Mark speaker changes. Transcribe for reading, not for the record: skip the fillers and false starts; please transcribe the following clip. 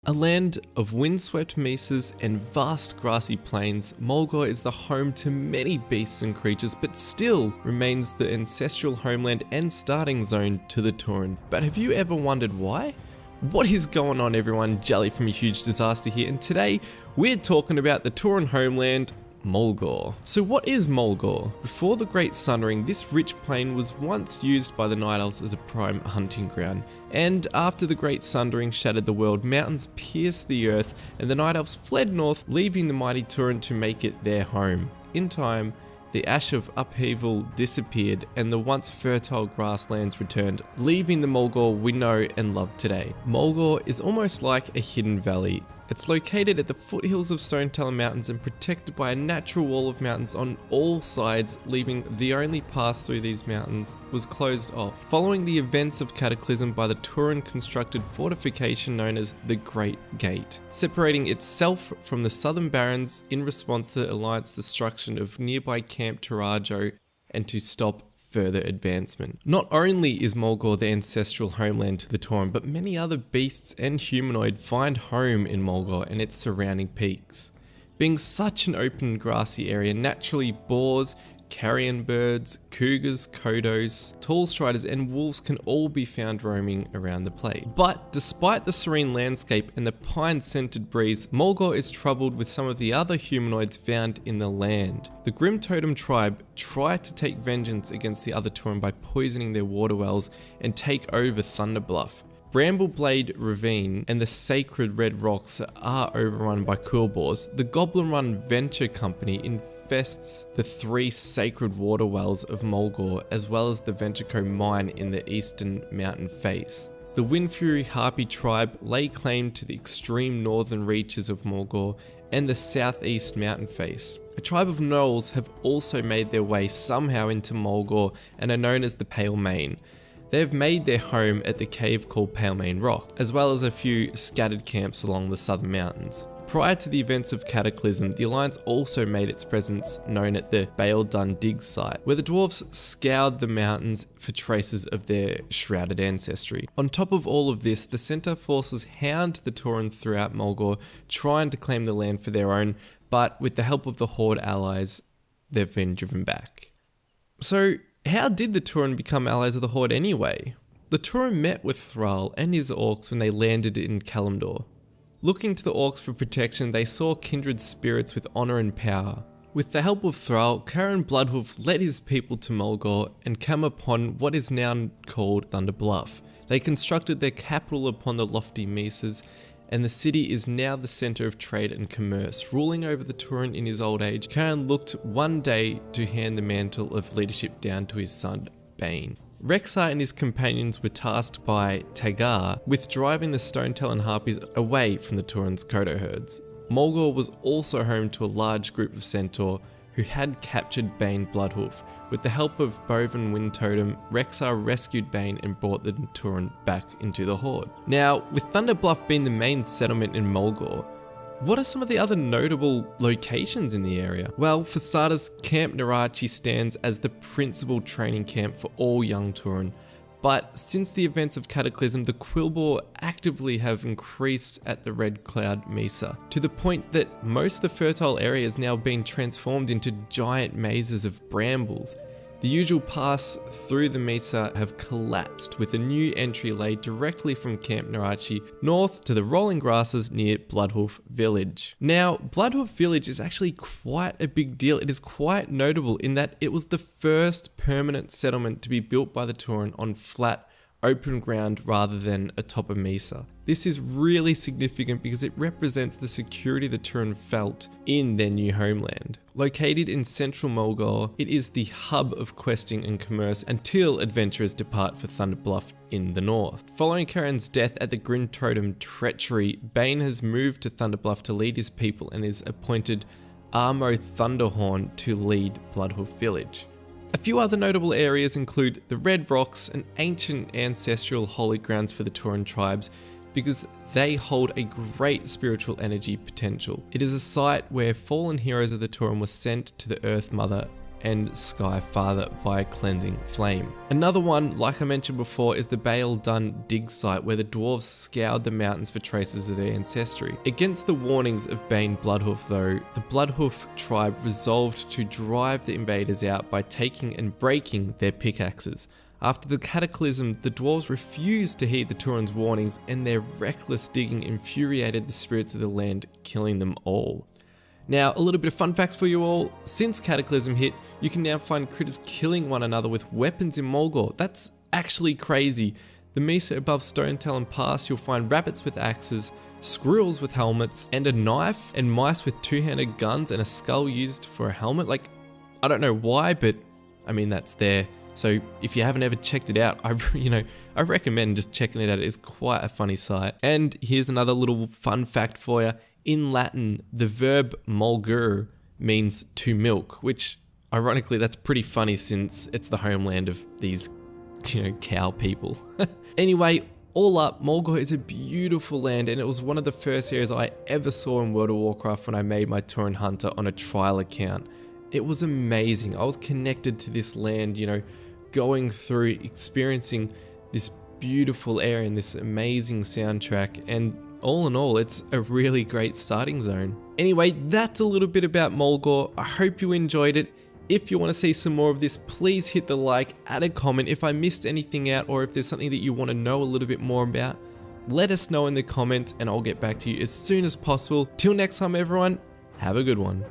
Speaker 1: A land of windswept mesas and vast grassy plains, Mulgore is the home to many beasts and creatures, but still remains the ancestral homeland and starting zone to the Tauren. But have you ever wondered why? What is going on, everyone? Jelly from A Huge Disaster here, and today we're talking about the Tauren homeland, Mulgore. So what is Mulgore? Before the Great Sundering, this rich plain was once used by the Night Elves as a prime hunting ground, and after the Great Sundering shattered the world, mountains pierced the earth and the Night Elves fled north, leaving the mighty Tauren to make it their home. In time, the ash of upheaval disappeared and the once fertile grasslands returned, leaving the Mulgore we know and love today. Mulgore is almost like a hidden valley. It's located at the foothills of Stoneteller Mountains and protected by a natural wall of mountains on all sides, leaving the only pass through these mountains was closed off, following the events of Cataclysm by the Tauren constructed fortification known as the Great Gate, separating itself from the Southern Barrens in response to the Alliance destruction of nearby Camp Tarajo and to stop further advancement. Not only is Mulgore the ancestral homeland to the Tauren, but many other beasts and humanoid find home in Mulgore and its surrounding peaks. Being such an open grassy area, naturally boars, carrion birds, cougars, kodos, tall striders and wolves can all be found roaming around the place. But despite the serene landscape and the pine-scented breeze, Mulgore is troubled with some of the other humanoids found in the land. The Grim Totem tribe try to take vengeance against the other Tauren by poisoning their water wells and take over Thunderbluff. Brambleblade Ravine and the sacred Red Rocks are overrun by Quillboars. The Goblin Run Venture Company infests the three sacred water wells of Mulgore, as well as the Ventureco mine in the eastern mountain face. The Windfury Harpy tribe lay claim to the extreme northern reaches of Mulgore and the southeast mountain face. A tribe of Gnolls have also made their way somehow into Mulgore and are known as the Pale Mane. They have made their home at the cave called Palemane Rock, as well as a few scattered camps along the southern mountains. Prior to the events of Cataclysm, the Alliance also made its presence known at the Bale Dun Dig site, where the dwarves scoured the mountains for traces of their shrouded ancestry. On top of all of this, the Centaur forces hound the Tauren throughout Mulgore, trying to claim the land for their own, but with the help of the Horde allies, they've been driven back. So, how did the Tauren become allies of the Horde anyway? The Tauren met with Thrall and his orcs when they landed in Kalimdor. Looking to the orcs for protection, they saw kindred spirits with honour and power. With the help of Thrall, Caron Bloodhoof led his people to Mulgore and came upon what is now called Thunderbluff. They constructed their capital upon the lofty mesas, and the city is now the centre of trade and commerce. Ruling over the Tauren in his old age, Caron looked one day to hand the mantle of leadership down to his son, Bane. Rexxar and his companions were tasked by Tagar with driving the Stoneteller Harpies away from the Tauren's Kodo herds. Mulgore was also home to a large group of Centaur who had captured Bane Bloodhoof. With the help of Boven Wind Totem, Rexxar rescued Bane and brought the Tauren back into the Horde. Now, with Thunderbluff being the main settlement in Mulgore, what are some of the other notable locations in the area? Well, for starters, Camp Narachi stands as the principal training camp for all young Tauren. But since the events of Cataclysm, the Quillboar actively have increased at the Red Cloud Mesa, to the point that most of the fertile area is now being transformed into giant mazes of brambles. The usual paths through the mesa have collapsed, with a new entry laid directly from Camp Narachi north to the rolling grasses near Bloodhoof Village. Now, Bloodhoof Village is actually quite a big deal. It is quite notable in that it was the first permanent settlement to be built by the Tauren on flat, open ground rather than atop a mesa. This is really significant because it represents the security the Tauren felt in their new homeland. Located in central Mulgore, it is the hub of questing and commerce until adventurers depart for Thunderbluff in the north. Following Caron's death at the Grim Totem treachery, Bane has moved to Thunderbluff to lead his people and is appointed Armo Thunderhorn to lead Bloodhoof Village. A few other notable areas include the Red Rocks, an ancient ancestral holy grounds for the Tauren tribes, because they hold a great spiritual energy potential. It is a site where fallen heroes of the Tauren were sent to the Earth Mother and Skyfather via Cleansing Flame. Another one, like I mentioned before, is the Baal Dun dig site, where the dwarves scoured the mountains for traces of their ancestry. Against the warnings of Bane Bloodhoof though, the Bloodhoof tribe resolved to drive the invaders out by taking and breaking their pickaxes. After the cataclysm, the dwarves refused to heed the Turan's warnings, and their reckless digging infuriated the spirits of the land, killing them all. Now, a little bit of fun facts for you all. Since Cataclysm hit, you can now find critters killing one another with weapons in Mulgore. That's actually crazy. The Mesa above Stone Talon Pass, you'll find rabbits with axes, squirrels with helmets, and a knife, and mice with two-handed guns and a skull used for a helmet. Like, I don't know why, but I mean, that's there. So if you haven't ever checked it out, I recommend just checking it out. It's quite a funny sight. And here's another little fun fact for you. In Latin, the verb mulgere means to milk, which ironically that's pretty funny since it's the homeland of these, cow people. Anyway, all up, Mulgore is a beautiful land, and it was one of the first areas I ever saw in World of Warcraft when I made my Tauren Hunter on a trial account. It was amazing. I was connected to this land, going through, experiencing this beautiful area and this amazing soundtrack, and all in all, it's a really great starting zone. Anyway, that's a little bit about Mulgore. I hope you enjoyed it. If you want to see some more of this, please hit the like, add a comment. If I missed anything out, or if there's something that you want to know a little bit more about, let us know in the comments and I'll get back to you as soon as possible. Till next time everyone, have a good one.